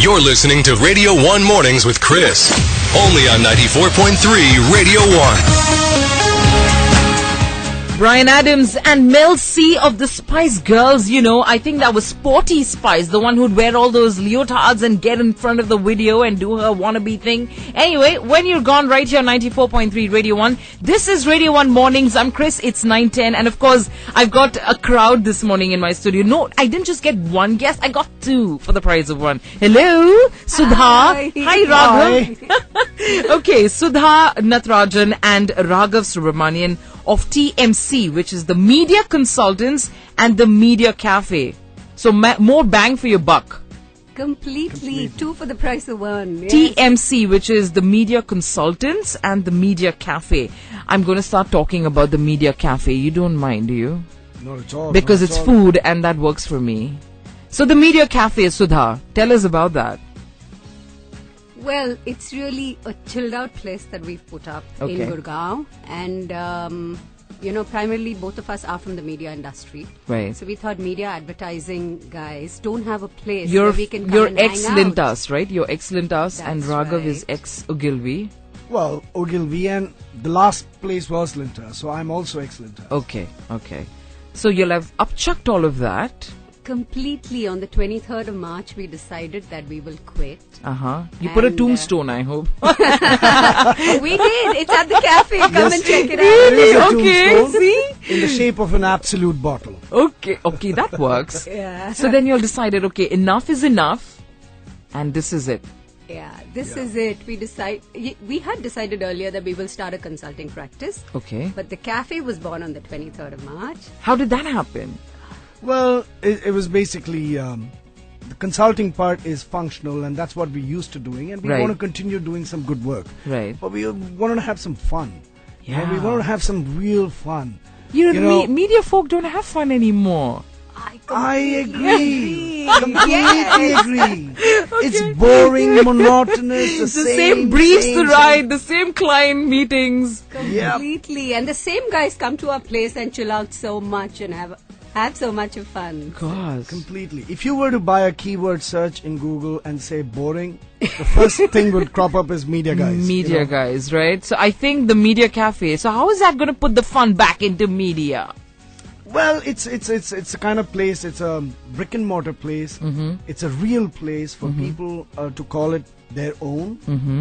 You're listening to Radio 1 Mornings with Chris. Only on 94.3 Radio 1. Brian Adams and Mel C of the Spice Girls. You know, I think that was Sporty Spice, the one who'd wear all those leotards and get in front of the video and do her wannabe thing. Anyway, when you're gone, right here on 94.3 Radio 1. This is Radio 1 Mornings. I'm Chris. It's 9:10. And of course, I've got a crowd this morning in my studio. No, I didn't just get one guest. I got two for the price of one. Hello, Sudha. Hi, Raghav. Okay, Sudha Natarajan and Raghav Subramanian of TMC, which is the Media Consultants and the Media Cafe. So more bang for your buck. Completely. Two for the price of one. Yes. TMC, which is the Media Consultants and the Media Cafe. I'm going to start talking about the Media Cafe. You don't mind, do you? Not at all. Because it's food and that works for me. So the Media Cafe, Sudha, tell us about that. Well, it's really a chilled out place that we've put up in Gurgaon. And, primarily both of us are from the media industry. Right. So we thought media advertising guys don't have a place where we can come You're and hang excellent out. us, right? You're excellent us. That's and Raghav right. is ex-Ogilvy. Well, Ogilvy, and the last place was Linter, so I'm also ex-Linter. Okay. So you'll have upchucked all of that. Completely. On the 23rd of March, we decided that we will quit. You put a And, tombstone, I hope. We did. It's at the cafe. Come Yes. and check it There is a out. Okay, tombstone see? in the shape of an absolute bottle. Okay, that works. Yeah. So then you'll decided, okay, enough is enough, and this is it. Yeah, this is it. We had decided earlier that we will start a consulting practice. Okay. But the cafe was born on the 23rd of March. How did that happen? Well, it was basically the consulting part is functional, and that's what we're used to doing, and we Right. want to continue doing some good work. Right. But we want to have some fun. Yeah. We want to have some real fun. You know, know- media folk don't have fun anymore. I agree. Yes. Completely agree. It's boring, monotonous, The same briefs to write, the same client meetings. Completely. And the same guys come to our place and chill out so much and have so much of fun. Gosh. Completely. If you were to buy a keyword search in Google and say boring, the first thing would crop up is media guys. Media guys, right? So I think the Media Cafe. So how is that going to put the fun back into media? Well, it's a kind of place. It's a brick and mortar place. It's a real place for people to call it their own,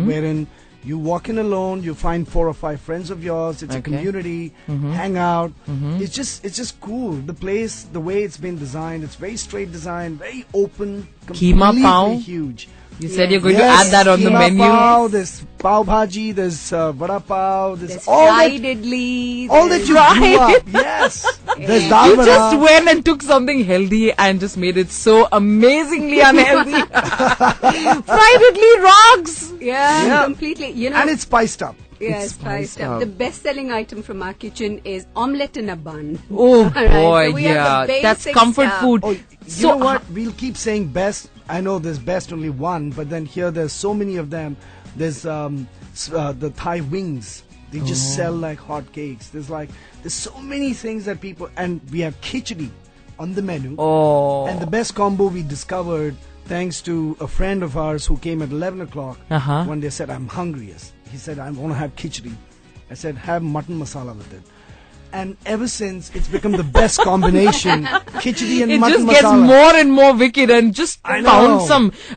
wherein you walk in alone, you find 4 or 5 friends of yours. It's a community, hang out. It's just cool. The place, the way it's been designed, it's very straight design, very open, Keema completely pao? huge. You said you're going to add that on the keema menu. Pao, there's pav bhaji, there's vada pav, there's There's all fried that, idli. all that you grew up. Yes, there's dal You vada. just went and took something healthy and just made it so amazingly unhealthy. Fried idli rocks. Yeah, completely. You know, And it's spiced up. yeah, it's spiced spiced up. up. The best-selling item from our kitchen is omelette in a bun. Oh right, boy, so we have the yeah. That's basic comfort stuff. food. Oh, you So, know what? We'll keep saying best. I know there's best only one, but then here there's so many of them. There's the Thai wings. They just sell like hotcakes. There's so many things that people, and we have khichdi on the menu. Oh. And the best combo we discovered, thanks to a friend of ours who came at 11 o'clock. One day said, I'm hungry. He said, I want to have khichdi. I said, have mutton masala with it. And ever since, it's become the best combination. Khichdi and It mutton just gets masala. more and more wicked, and just I found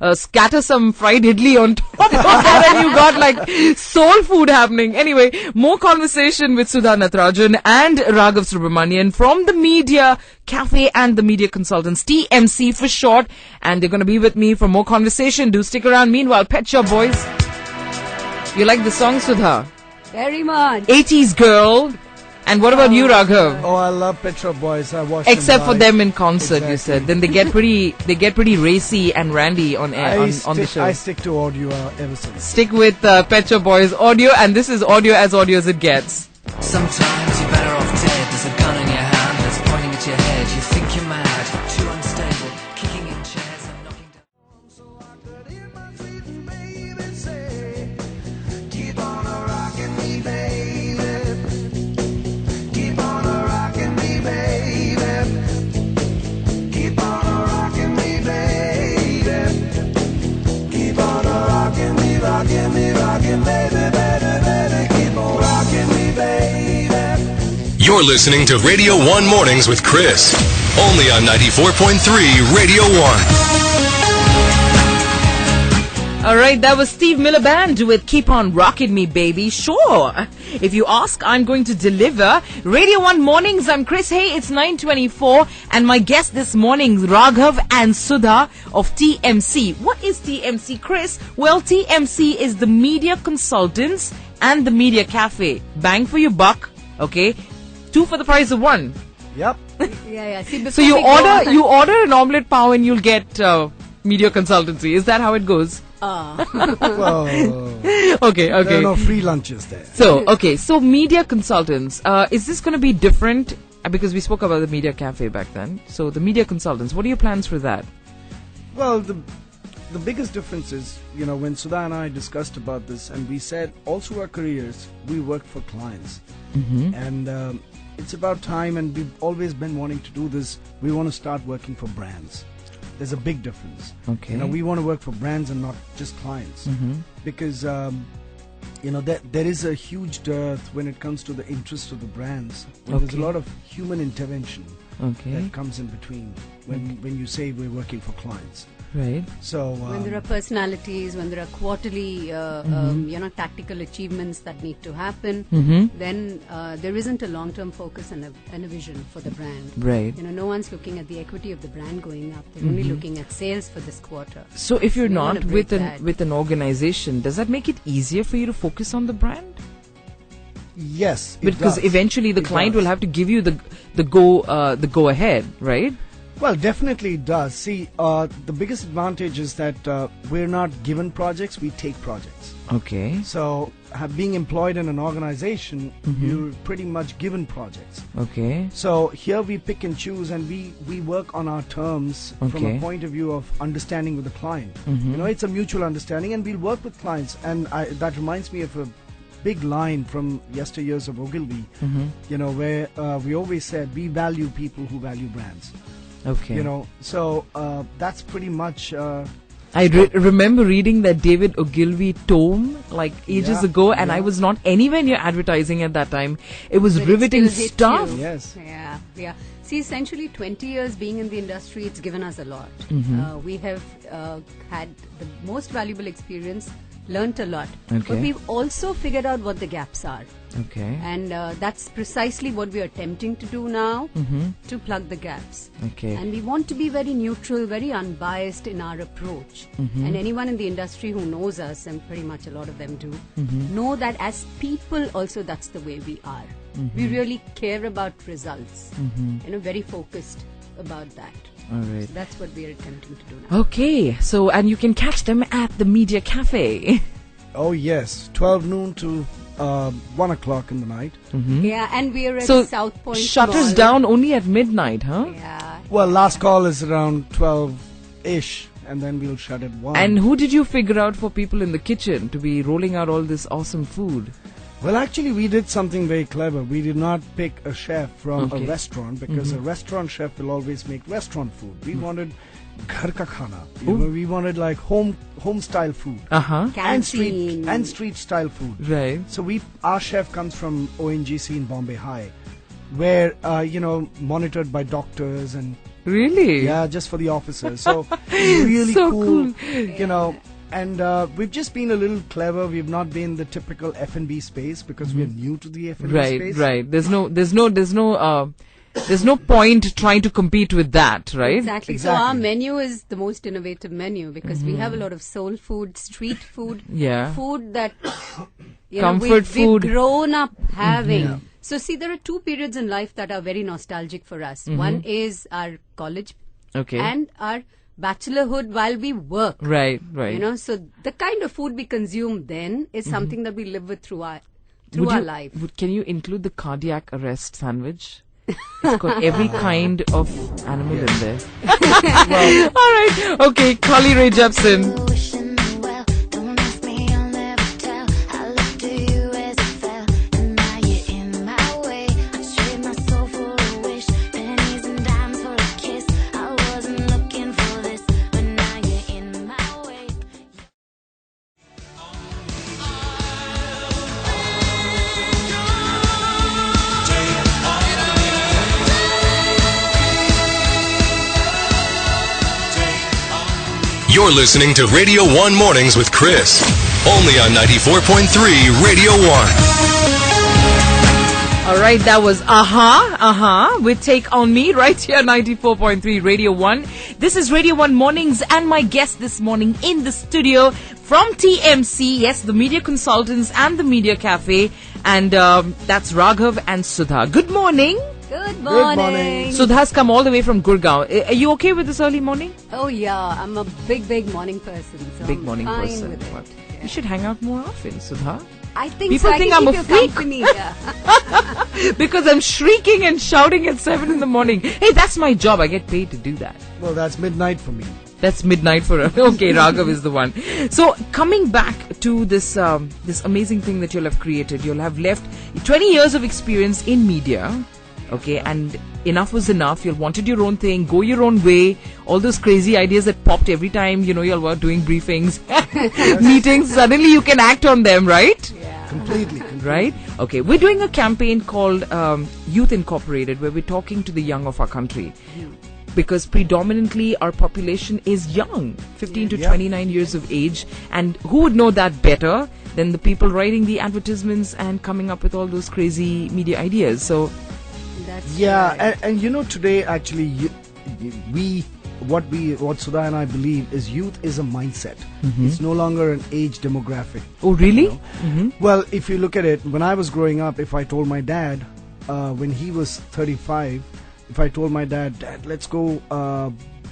know. scatter some fried idli on top of that, and you got like soul food happening. Anyway, more conversation with Sudha Natarajan and Raghav Subramanian from the Media Cafe and the Media Consultants, TMC for short, and they're going to be with me for more conversation. Do stick around. Meanwhile, Pet Shop Boys. You like the song, Sudha? Very much. 80s girl. And what about you, Raghav? Oh, I love Pet Shop Boys. I watched Except for live. them in concert, you Exactly. said. Then they get pretty racy and randy on air, on the show. I stick to audio ever since. Stick with Pet Shop Boys audio, and this is audio as it gets. Sometimes you're better off dead. There's a gun in your hand that's pointing at your head. You think you're mad, too unstable, kicking in chairs and knocking down. You're listening to Radio 1 Mornings with Chris. Only on 94.3 Radio 1. All right, that was Steve Miller Band with Keep On Rockin' Me, Baby. Sure. If you ask, I'm going to deliver. Radio 1 Mornings, I'm Chris. Hey, it's 9:24, and my guest this morning, Raghav and Sudha of TMC. What is TMC, Chris? Well, TMC is the media consultants and the media cafe. Bang for your buck, okay? 2 for the price of 1. Yep. Yeah. See, So you order an omelette pav and you'll get media consultancy. Is that how it goes? Well, Okay. there are no free lunches there. So media consultants, is this going to be different? Because we spoke about the media cafe back then. So the media consultants, what are your plans for that? Well, the biggest difference is, when Sudha and I discussed about this, and we said all through our careers, we work for clients. And it's about time, and we've always been wanting to do this. We want to start working for brands. There's a big difference. Okay. We want to work for brands and not just clients. Because, there is a huge dearth when it comes to the interest of the brands. There's a lot of human intervention that comes in between when you say we're working for clients. Right. So when there are personalities, when there are quarterly, tactical achievements that need to happen, then there isn't a long-term focus and a vision for the brand. Right. No one's looking at the equity of the brand going up. They're only looking at sales for this quarter. So if you're We not wanna break that. with an organization, does that make it easier for you to focus on the brand? yes, it Because does. eventually the It client does. will have to give you the go ahead, right? Well, definitely it does. See, the biggest advantage is that we're not given projects, we take projects. Okay. So, being employed in an organization, you're pretty much given projects. Okay. So here we pick and choose, and we work on our terms from Okay. a point of view of understanding with the client. It's a mutual understanding, and we'll work with clients. And that reminds me of a big line from yesteryears of Ogilvy, where we always said we value people who value brands. Okay. So that's pretty much. I remember reading that David Ogilvy tome like ages Yeah, ago, and yeah. I was not anywhere near advertising at that time. It was But it riveting still hit stuff. you. Yes. Yeah. See, essentially, 20 years being in the industry, it's given us a lot. We have had the most valuable experience, learnt a lot. Okay. But we've also figured out what the gaps are. Okay. And that's precisely what we are attempting to do now, to plug the gaps. Okay. And we want to be very neutral, very unbiased in our approach. And anyone in the industry who knows us, and pretty much a lot of them do, know that as people also that's the way we are. We really care about results. Very focused about that. All right. So that's what we are attempting to do now. Okay. So, and you can catch them at the Media Cafe. Oh yes, 12 noon to 1 o'clock in the night. Yeah, and we are at So South Point shutters Mall. down only at midnight, huh? Yeah. Well, last call is around 12-ish, and then we'll shut at 1. And who did you figure out for people in the kitchen to be rolling out all this awesome food? Well, actually, we did something very clever. We did not pick a chef from Okay. a restaurant, because a restaurant chef will always make restaurant food. We wanted ghar ka khana. We wanted like home style food Uh-huh. and Canteen. street style food. Right. So our chef comes from ONGC in Bombay High, where monitored by doctors and Really? just for the officers. So really So cool. And we've just been a little clever. We've not been the typical F&B space because we're new to the F&B space. Right. There's no point trying to compete with that, right? Exactly. So our menu is the most innovative menu because we have a lot of soul food, street food, Yeah. food that Comfort food. we've grown up having. So see, there are 2 periods in life that are very nostalgic for us. One is our college Okay. and our bachelorhood while we work. Right. So the kind of food we consume then is something that we live with through our life. Can you include the cardiac arrest sandwich? It's got every kind of animal in there. All right. Okay, Carly Rae Jepsen. Wishing well, don't ask me, I'll never tell. I looked to you as it fell, and now you're in my way. I trade my soul for a wish, pennies and dimes for a kiss. I wasn't looking for this, but now you're in my way. You're listening to Radio 1 Mornings with Chris. Only on 94.3 Radio 1. All right, that was with Take On Me right here, 94.3 Radio 1. This is Radio 1 Mornings, and my guest this morning in the studio from TMC, yes, the media consultants and the media cafe, and that's Raghav and Sudha. Good morning. Good morning. Good morning. Sudha's come all the way from Gurgaon. Are you okay with this early morning? Oh yeah, I'm a big morning person. So Big I'm morning fine person. with it. What? You should hang out more often, Sudha. I think People so. think I I'm can a keep freak. you company. Yeah. Because I'm shrieking and shouting at 7 in the morning. Hey, that's my job. I get paid to do that. Well, that's midnight for me. That's midnight for her. Okay, Raghav is the one. So, coming back to this this amazing thing that you'll have created, you'll have left 20 years of experience in media. Okay, and enough was enough. You wanted your own thing, go your own way. All those crazy ideas that popped every time, you all were doing briefings, meetings. Suddenly you can act on them, right? Completely. Right? Okay, we're doing a campaign called Youth Incorporated, where we're talking to the young of our country. Because predominantly our population is young, 15 to 29 years of age. And who would know that better than the people writing the advertisements and coming up with all those crazy media ideas? So, That's Yeah, right. and today actually, what Sudha and I believe is youth is a mindset. It's no longer an age demographic. oh really? Well, if you look at it, when I was growing up, if I told my dad, when he was 35, if I told my dad, let's go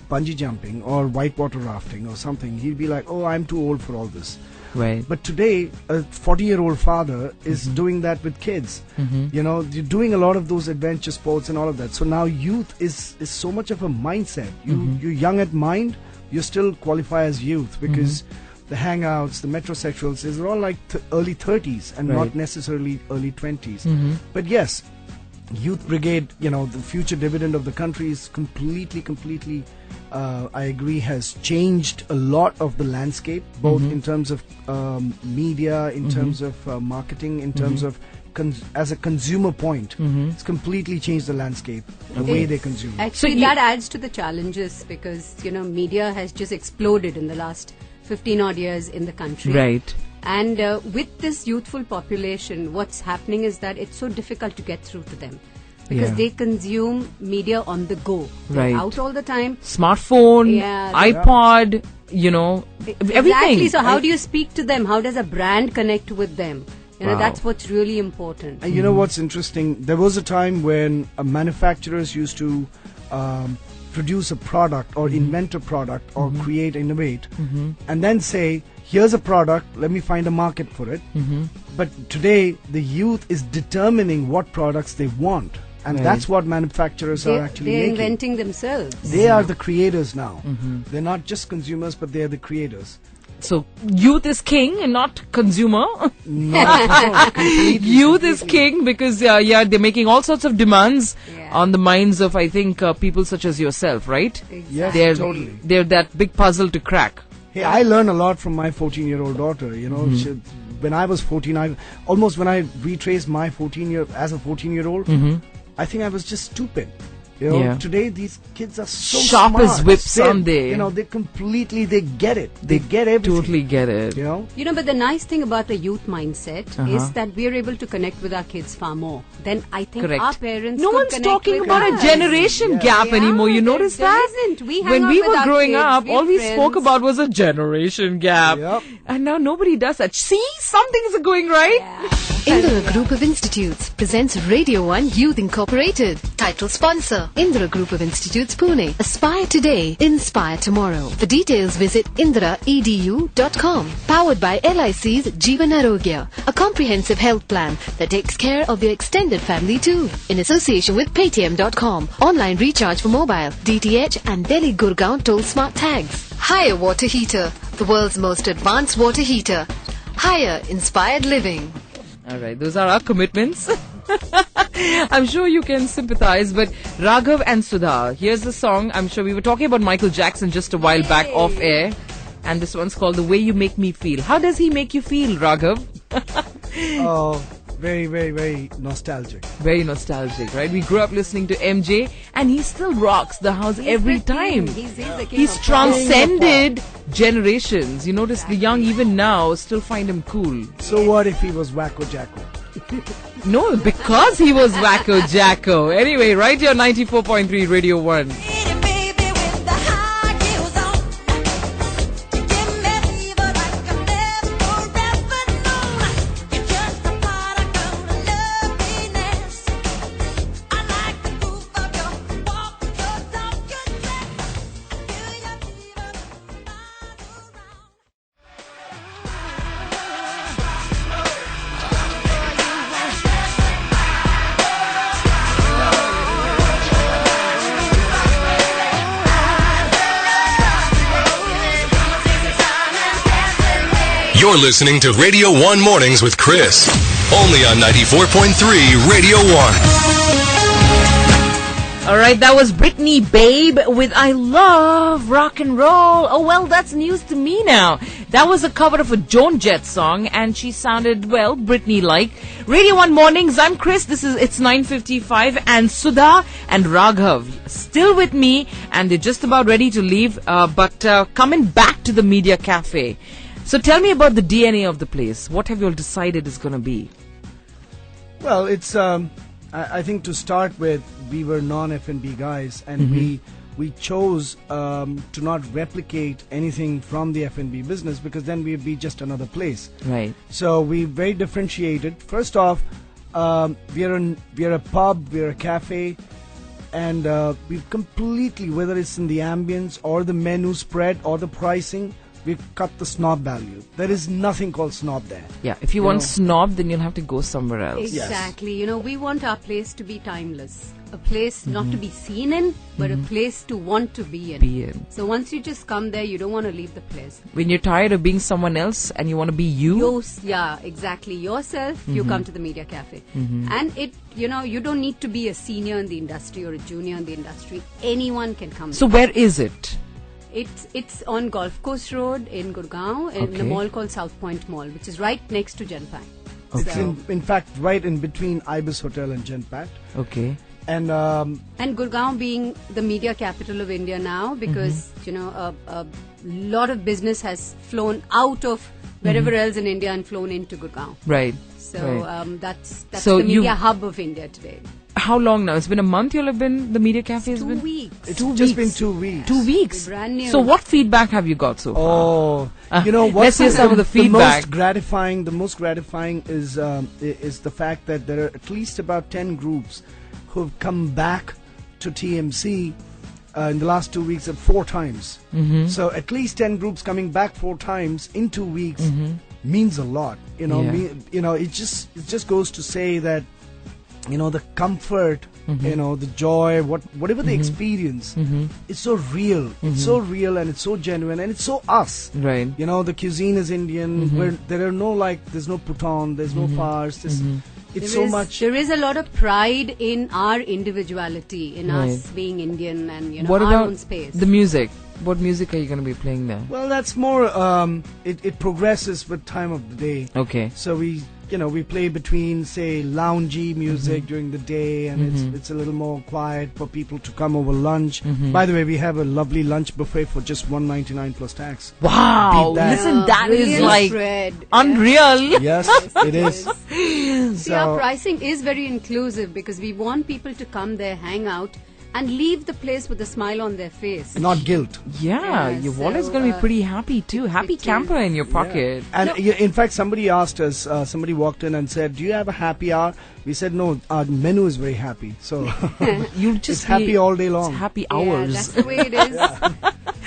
bungee jumping or whitewater rafting or something, he'd be like, oh, I'm too old for all this. Right. But today, a 40-year-old father is doing that with kids. You're doing a lot of those adventure sports and all of that. So now youth is so much of a mindset. You're young at mind, you still qualify as youth because the hangouts, the metrosexuals, is all like early 30s and Right. not necessarily early 20s. But yes, Youth Brigade, the future dividend of the country is completely, I agree, has changed a lot of the landscape, both in terms of media, in terms of marketing, in terms of as a consumer point. It's completely changed the landscape, the way they consume. Actually, So you- that adds to the challenges because media has just exploded in the last 15 odd years in the country. Right. And with this youthful population, what's happening is that it's so difficult to get through to them because Yeah. they consume media on the go. They're Right. out all the time. Smartphone, Yeah. iPod, everything. Exactly. So how do you speak to them? How does a brand connect with them? Wow. That's what's really important. And you know what's interesting? There was a time when manufacturers used to produce a product or invent a product or create, innovate, and then say, here's a product, let me find a market for it. But today, the youth is determining what products they want. And Right. that's what manufacturers are actually They're making. inventing themselves. They are the creators now. They're not just consumers, but they're the creators. So youth is king and not consumer. Not at all. Completely, Youth is completely. king because they're making all sorts of demands Yeah. on the minds of, I think, people such as yourself, right? Yes, They're totally. they're that big puzzle to crack. Hey, I learn a lot from my 14-year-old daughter. When I was 14, when I retraced my 14-year-old, I think I was just stupid. Yeah. Today these kids are so Sharp smart. as whips, They- aren't they? They get it. They get everything. Totally get it. But the nice thing about the youth mindset is that we are able to connect with our kids far more than I think Correct. our parents No could one's connect talking with about us. a generation gap Yeah, anymore. You there- notice there that? isn't. We hang when out we with were our growing kids, up, we're all we spoke friends. about was a generation gap. Yep. And now nobody does that. See, some things are going right. Indira Group of Institutes presents Radio 1 Youth Incorporated. Title sponsor, Indira Group of Institutes Pune. Aspire today, inspire tomorrow. For details visit indiraedu.com. Powered by LIC's Jeevan Arogya, a comprehensive health plan that takes care of your extended family too. In association with Paytm.com. Online recharge for mobile, DTH and Delhi Gurgaon toll smart tags. Higher water heater, the world's most advanced water heater. Higher inspired living. All right, those are our commitments. I'm sure you can sympathize, but Raghav and Sudha, here's the song. I'm sure we were talking about Michael Jackson just a while back off air, and this one's called The Way You Make Me Feel. How does he make you feel, Raghav? very, very, very nostalgic. Very nostalgic, right? We grew up listening to MJ, and he still rocks the house every the king. time. He's the king He's of transcended generations. You notice the young even now still find him cool. So what if he was Wacko Jacko? No, because he was Wacko Jacko. Anyway, right here 94.3 Radio 1. You're listening to Radio 1 Mornings with Chris. Only on 94.3 Radio 1. All right, that was Britney Babe with I Love Rock and Roll. Oh, well, that's news to me now. That was a cover of a Joan Jett song, and she sounded, well, Britney-like. Radio 1 Mornings, I'm Chris. It's 9:55, and Sudha and Raghav still with me, and they're just about ready to leave, but coming back to the Media Cafe. So tell me about the DNA of the place. What have you all decided is going to be? Well, it's I think to start with, we were non-F&B guys, and we chose to not replicate anything from the F&B business, because then we'd be just another place. Right. So we very differentiated. First off, we are a pub, we are a cafe, and we've completely, whether it's in the ambience or the menu spread or the pricing, we've cut the snob value. There is nothing called snob there. Yeah, if you want snob, then you'll have to go somewhere else. Exactly. You know, we want our place to be timeless. A place not to be seen in, but a place to want to be in. So once you just come there, you don't want to leave the place. When you're tired of being someone else and you want to be you. Yeah, exactly. Yourself, you come to the Media Cafe. And you don't need to be a senior in the industry or a junior in the industry. Anyone can come. So where is it? It's on Golf Course Road in Gurgaon, in a mall called South Point Mall, which is right next to Genpact. It's in fact right in between Ibis Hotel and Genpact. Okay. And Gurgaon being the media capital of India now, because a lot of business has flown out of wherever else in India and flown into Gurgaon. Right. So that's So the media hub of India today. How long now? It's been a month you'll have been, the Media Cafe has been? 2 weeks. It's just been 2 weeks. 2 weeks. Brand new. So what feedback have you got so far? Oh, you know what? Let's hear some of the feedback. The most gratifying is the fact that there are at least about 10 groups who have come back to TMC in the last 2 weeks 4 times. So at least 10 groups coming back 4 times in 2 weeks means a lot. It just goes to say that the comfort, the joy, whatever the experience, it's so real. It's so real, and it's so genuine, and it's so us. Right. The cuisine is Indian. Where there are there's no putan, there's no farce. It's so much. There is a lot of pride in our individuality, in us being Indian, and what our about own space. The music? What music are you going to be playing there? Well, that's more. It progresses with time of the day. Okay. So we play between, say, loungy music during the day, and it's a little more quiet for people to come over lunch. By the way, we have a lovely lunch buffet for just $1.99 plus tax. Wow! Beat that. Listen, that is Brilliant like spread. unreal. Yes, it is. See, our pricing is very inclusive because we want people to come there, hang out, and leave the place with a smile on their face. Not guilt. Yeah, Yeah, your so, wallet's going to be pretty happy too. Happy it camper is. in your pocket. And in fact, somebody asked us, somebody walked in and said, do you have a happy hour? We said, no, our menu is very happy. So You'll just it's happy all day long. It's happy Yeah, hours. that's the way it is.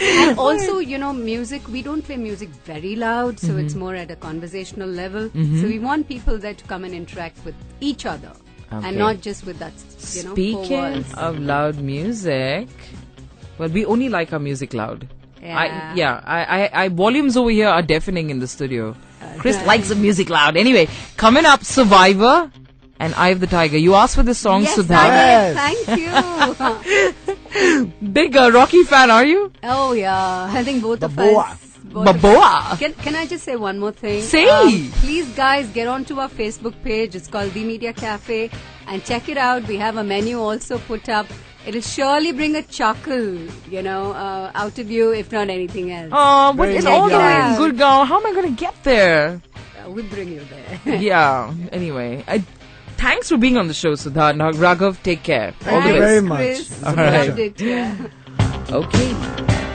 And also, music, we don't play music very loud, so it's more at a conversational level. So we want people there to come and interact with each other. Okay. And not just with that, four Speaking walls. of loud music, well, we only like our music loud. Yeah. I volumes over here are deafening in the studio. Chris likes the music loud. Anyway, coming up, Survivor and Eye of the Tiger. You asked for this song, Yes, Sudha. I did. Thank you. Big Rocky fan, are you? Oh, yeah. I think both The of boa. us. Baboa. Can I just say one more thing? Say. Please, guys, get onto our Facebook page. It's called The Media Cafe, and check it out. We have a menu also put up. It'll surely bring a chuckle, out of you, if not anything else. Oh, but Very it's nice. all the way Yeah. in Gurgaon. How am I going to get there? We'll bring you there. Yeah. Anyway, thanks for being on the show, Sudha. Now, Raghav, take care. All the you best. very much. Chris. It's a pleasure. Loved it, yeah. Okay.